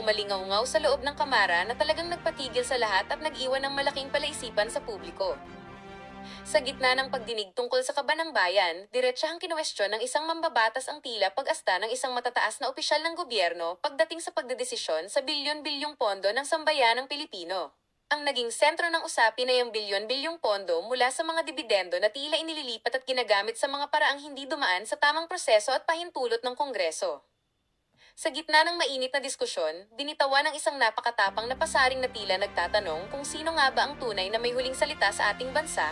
umalingaw-ngaw sa loob ng kamara na talagang nagpatigil sa lahat at nag-iwan ng malaking palaisipan sa publiko. Sa gitna ng pagdinig tungkol sa Kaba ng Bayan, diretsahang kinuwestiyon ng isang mambabatas ang tila pag-asta ng isang matataas na opisyal ng gobyerno pagdating sa pagdedesisyon sa bilyon-bilyong pondo ng sambayanang Pilipino. Ang naging sentro ng usapin ay ang bilyon-bilyong pondo mula sa mga dibidendo na tila inililipat at ginagamit sa mga paraang hindi dumaan sa tamang proseso at pahintulot ng Kongreso. Sa gitna ng mainit na diskusyon, binitawan ng isang napakatapang na pasaring na tila nagtatanong kung sino nga ba ang tunay na may huling salita sa ating bansa.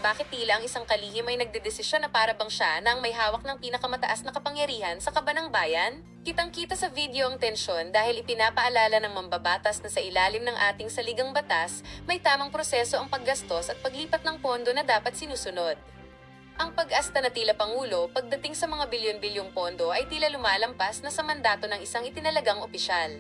Bakit tila ang isang kalihim ay nagdedesisyon na para bang siya na ang may hawak ng pinakamataas na kapangyarihan sa Kaba ng Bayan? Kitang-kita sa video ang tensyon dahil ipinapaalala ng mambabatas na sa ilalim ng ating saligang batas, may tamang proseso ang paggastos at paglipat ng pondo na dapat sinusunod. Ang pag-asta na tila Pangulo pagdating sa mga bilyon-bilyong pondo ay tila lumalampas na sa mandato ng isang itinalagang opisyal.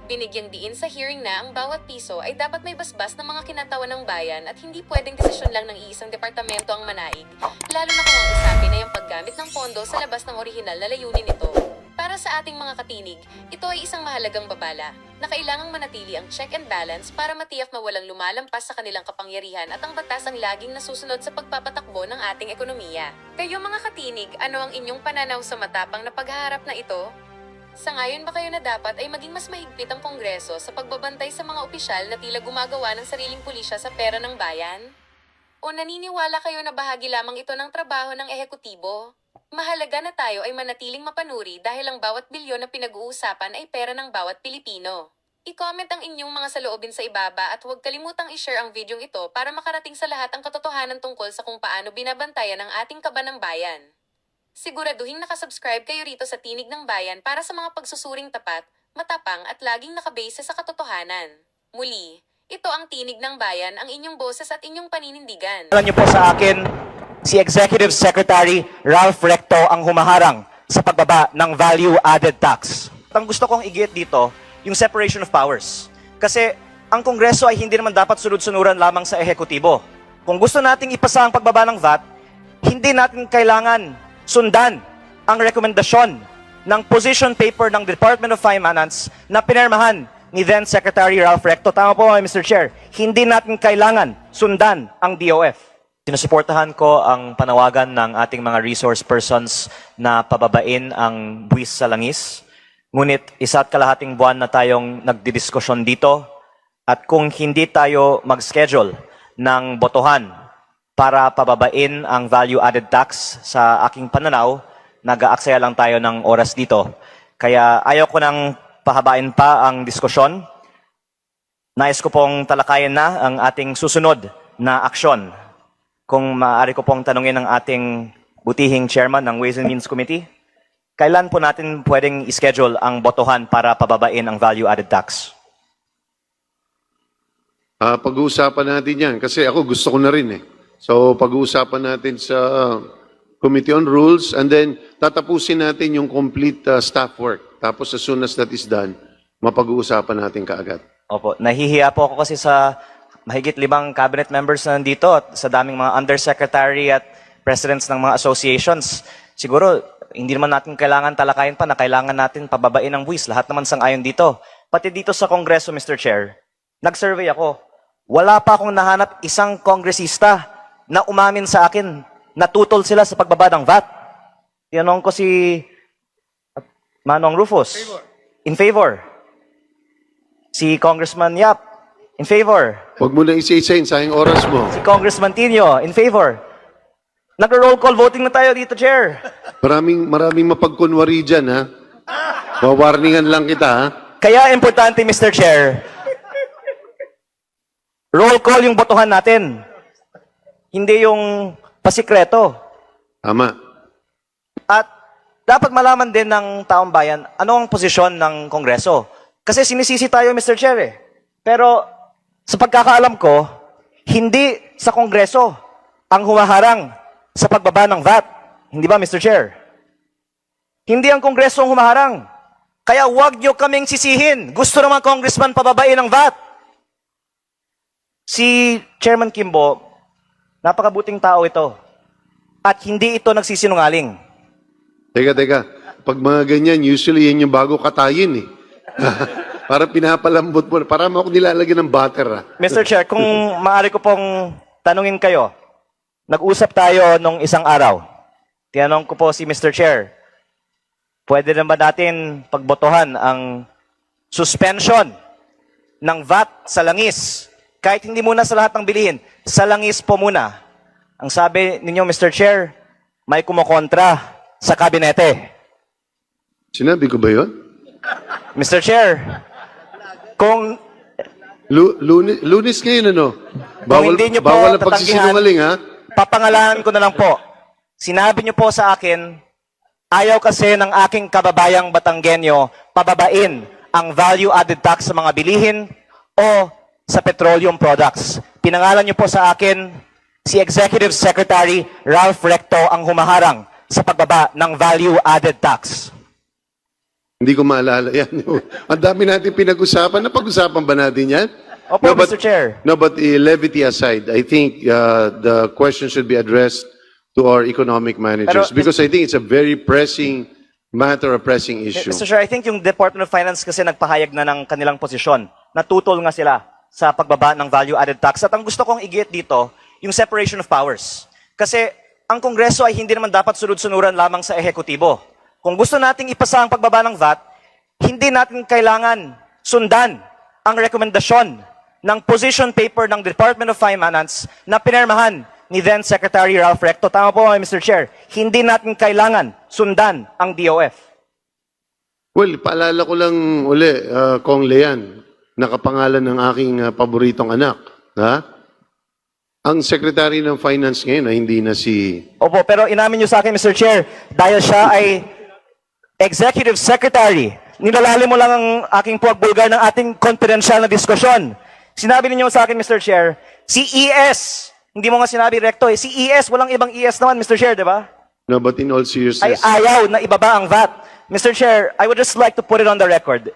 Binigyang diin sa hearing na ang bawat piso ay dapat may basbas ng mga kinatawan ng bayan at hindi pwedeng desisyon lang ng iisang departamento ang manaig, lalo na kung ang usapin ay ang paggamit ng pondo sa labas ng orihinal na layunin nito. Para sa ating mga katinig, ito ay isang mahalagang babala na kailangang manatili ang check and balance para matiyak na walang lumalampas sa kanilang kapangyarihan at ang batas ang laging nasusunod sa pagpapatakbo ng ating ekonomiya. Kayo mga katinig, ano ang inyong pananaw sa matapang na paghaharap na ito? Sangayon ba kayo na dapat ay maging mas mahigpit ang Kongreso sa pagbabantay sa mga opisyal na tila gumagawa ng sariling pulisya sa pera ng bayan? O naniniwala kayo na bahagi lamang ito ng trabaho ng ehekutibo? Mahalaga na tayo ay manatiling mapanuri dahil ang bawat bilyon na pinag-uusapan ay pera ng bawat Pilipino. I-comment ang inyong mga saloobin sa ibaba at huwag kalimutang i-share ang videong ito para makarating sa lahat ang katotohanan tungkol sa kung paano binabantayan ang ating Kaba ng Bayan. Siguraduhin nakasubscribe kayo rito sa Tinig ng Bayan para sa mga pagsusuring tapat, matapang at laging nakabase sa katotohanan. Muli, ito ang Tinig ng Bayan, ang inyong boses at inyong paninindigan. Alam niyo po sa akin, si Executive Secretary Ralph Recto ang humaharang sa pagbaba ng value-added tax. Ang gusto kong igit dito, yung separation of powers. Kasi ang Kongreso ay hindi naman dapat sunod-sunuran lamang sa ehekutibo. Kung gusto nating ipasa ang pagbaba ng VAT, hindi natin kailangan sundan ang rekomendasyon ng position paper ng Department of Finance na pinirmahan ni then Secretary Ralph Recto. Tama po, Mr. Chair. Hindi natin kailangan sundan ang DOF. Sinusuportahan ko ang panawagan ng ating mga resource persons na pababain ang buwis sa langis. Ngunit 1.5 buwan na tayong nagdidiskusyon dito at kung hindi tayo mag-schedule ng botohan para pababain ang value-added tax sa aking pananaw, nag-aaksaya lang tayo ng oras dito. Kaya ayaw ko nang pahabain pa ang diskusyon. Nais ko pong talakayin na ang ating susunod na aksyon. Kung maaari ko pong tanungin ang ating butihing chairman ng Ways and Means Committee, kailan po natin pwedeng ischedule ang botohan para pababain ang value-added tax? Pag-uusapan natin yan kasi ako gusto ko na rin eh. So pag-uusapan natin sa Committee on Rules and then tatapusin natin yung complete staff work. Tapos as soon as that is done, mapag-uusapan natin kaagad. Opo, nahihiya po ako kasi sa mahigit 5 cabinet members na nandito at sa daming mga undersecretary at presidents ng mga associations. Siguro, hindi naman natin kailangan talakayin pa na kailangan natin pababain ang buwis. Lahat naman sang-ayon dito. Pati dito sa Kongreso, Mr. Chair, nag-survey ako. Wala pa akong nahanap isang kongresista na umamin sa akin na tutol sila sa pagbaba ng VAT. Tinanong ko si Manong Rufus. In favor. Si Congressman Yap. In favor. Huwag mo na isa-isain, sayang oras mo. Si Congressman Tino. In favor. Nag-roll call voting na tayo dito, Chair. Maraming mapagkunwari dyan, ha? Wawarningan lang kita, ha? Kaya importante, Mr. Chair, roll call yung botohan natin. Hindi yung pasikreto. Tama. At dapat malaman din ng taong bayan ano ang posisyon ng Kongreso. Kasi sinisisi tayo, Mr. Chair, eh. Pero sa pagkakaalam ko, hindi sa Kongreso ang humaharang sa pagbaba ng VAT. Hindi ba, Mr. Chair? Hindi ang Kongreso ang humaharang. Kaya huwag nyo kaming sisihin. Gusto naman Congressman pababain ang VAT. Si Chairman Kimbo, napakabuting tao ito. At hindi ito nagsisinungaling. Teka. Pag mga ganyan, usually yan yung bago katayin, eh. Para pinapalambot mo. Para mo ako nilalagyan ng butter. Mr. Chair, kung maaari ko pong tanungin kayo, nag-usap tayo nung isang araw. Tinanong ko po si Mr. Chair, pwede na ba natin pagbotohan ang suspension ng VAT sa langis? Kahit hindi muna sa lahat ng bilihin, sa langis po muna. Ang sabi ninyo, Mr. Chair, may kumokontra sa kabinete. Sinabi ko ba yun? Mr. Chair, kung Lunes ngayon, ano? Bawal, hindi niyo po bawal ang tatanggihan, pagsisinungaling, ha? papangalanan ko na lang po. Sinabi niyo po sa akin, ayaw kasi ng aking kababayang Batanggenyo pababain ang value-added tax sa mga bilihin o sa petroleum products. Pinangalan niyo po sa akin, si Executive Secretary Ralph Recto ang humaharang sa pagbaba ng value-added tax. Hindi ko maalala yan. Ang dami natin pinag-usapan. Napag-usapan ba natin yan? Opo, Mr. Chair. No, but levity aside, I think the question should be addressed to our economic managers Pero, because I think it's a very pressing matter, a pressing issue. Mr. Chair, I think yung Department of Finance kasi nagpahayag na ng kanilang posisyon. Natutol nga sila sa pagbaba ng value-added tax. At ang gusto kong igit dito, yung separation of powers. Kasi ang Kongreso ay hindi naman dapat sunod-sunuran lamang sa ehekutibo. Kung gusto nating ipasa ang pagbaba ng VAT, hindi natin kailangan sundan ang rekomendasyon ng position paper ng Department of Finance na pinirmahan ni then Secretary Ralph Recto. Tama po, Mr. Chair. Hindi natin kailangan sundan ang DOF. Well, paalala ko lang uli, Kong Lean, nakapangalan ng aking paboritong anak. Ha? Ang Secretary ng Finance ngayon ay hindi na si... Opo, pero inamin niyo sa akin, Mr. Chair, dahil siya ay Executive Secretary, nilalalim mo lang ang aking pagbulgar ng ating confidential na diskusyon. Sinabi ninyo sa akin, Mr. Chair, si ES, hindi mo nga sinabi recto eh, si ES, walang ibang ES naman, Mr. Chair, di ba? No, but in all Ay seriousness... ayaw na ibaba ang VAT. Mr. Chair, I would just like to put it on the record.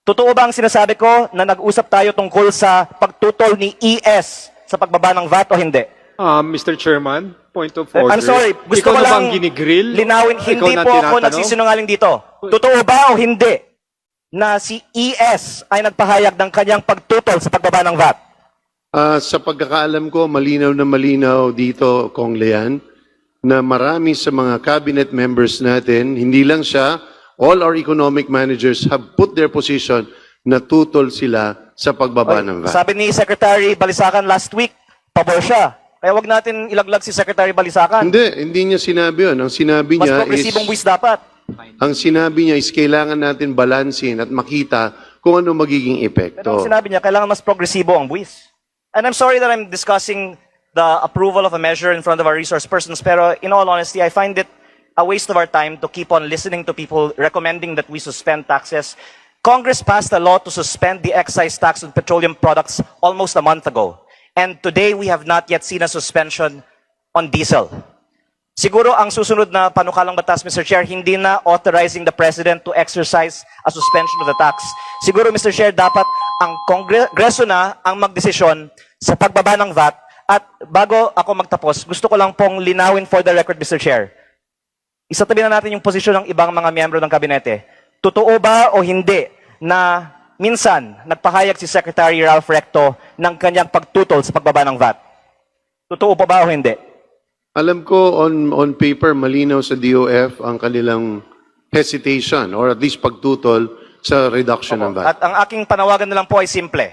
Totoo ba ang sinasabi ko na nag-usap tayo tungkol sa pagtutol ni ES sa pagbaba ng VAT o hindi? Mr. Chairman, point of order. I'm sorry, gusto Ikaw ko na lang bang ginigrill? linawin, Ikaw hindi na po ako tinatanong? nagsisinungaling dito. Totoo ba o hindi na si ES ay nagpahayag ng kanyang pagtutol sa pagbaba ng VAT? Sa pagkakaalam ko, malinaw na malinaw dito, Kong Lean, na marami sa mga cabinet members natin, hindi lang siya, all our economic managers have put their position na tutol sila sa pagbaba ng VAT. Sabi ni Secretary Balisacan last week, pabor siya. Kaya wag natin ilaglag si Secretary Balisacan. Hindi niya sinabi yun. Ang sinabi Mas niya progresibong is, buwis dapat. ang sinabi niya is kailangan natin balansin at makita kung ano magiging Pero epekto. ang sinabi niya, kailangan mas progresibo ang buwis. And I'm sorry that I'm discussing the approval of a measure in front of our resource persons, pero in all honesty, I find it a waste of our time to keep on listening to people recommending that we suspend taxes. Congress passed a law to suspend the excise tax on petroleum products almost a month ago. And today, we have not yet seen a suspension on diesel. Siguro ang susunod na panukalang batas, Mr. Chair, hindi na authorizing the President to exercise a suspension of the tax. Siguro, Mr. Chair, dapat ang Kongreso na ang magdesisyon sa pagbaba ng VAT. At bago ako magtapos, gusto ko lang pong linawin for the record, Mr. Chair. Isatabi na natin yung posisyon ng ibang mga miyembro ng kabinete. Totoo ba o hindi na minsan nagpahayag si Secretary Ralph Recto ng kanyang pagtutol sa pagbaba ng VAT? Totoo pa ba o hindi? Alam ko on paper, malinaw sa DOF ang kanilang hesitation or at least pagtutol sa reduction ng VAT. At ang aking panawagan na lang po ay simple.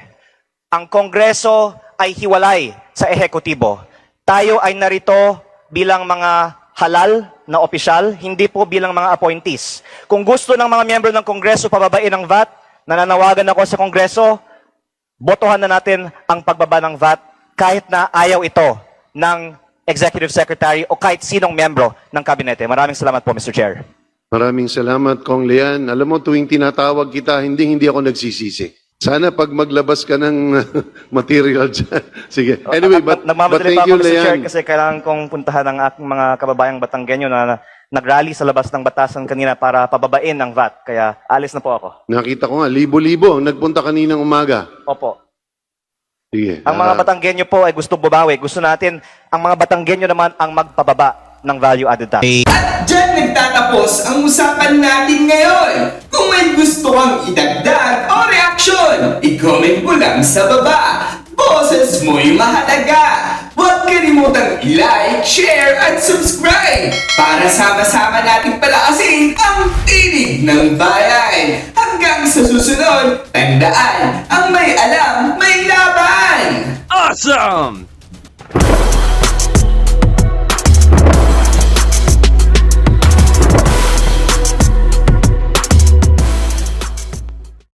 Ang Kongreso ay hiwalay sa ehekutibo. Tayo ay narito bilang mga halal na opisyal, hindi po bilang mga appointees. Kung gusto ng mga miyembro ng Kongreso pababain ang VAT, nananawagan ako sa Kongreso, botohan na natin ang pagbaba ng VAT kahit na ayaw ito ng Executive Secretary o kahit sinong miyembro ng kabinete. Maraming salamat po, Mr. Chair. Maraming salamat, Kong Lean. Alam mo, tuwing tinatawag kita, hindi ako nagsisisi. Sana pag maglabas ka ng material dyan. Sige. Anyway, but Nagmamadali thank pa you, ako, Mr. Chair, Lean. kasi kailangan kong puntahan ang aking mga kababayang Batanggenyo na nagrally sa labas ng batasan kanina para pababain ang VAT. Kaya alis na po ako. Nakita ko nga, libo-libo ang nagpunta kaninang umaga. Opo. Sige. Ang mga Batanggenyo po ay gusto bumawi. Gusto natin, ang mga Batanggenyo naman ang magpababa ng value-added tax. Diyan nagtatapos ang usapan natin ngayon. Kung Kung may gusto kang idagdag o reaksyon, i-comment mo lang sa baba. Boses mo'y mahalaga. Huwag kalimutang i-like, share, at subscribe para sama-sama nating palakasin ang tinig ng bayan. Hanggang sa susunod, tandaan, ang may alam, may laban! Awesome!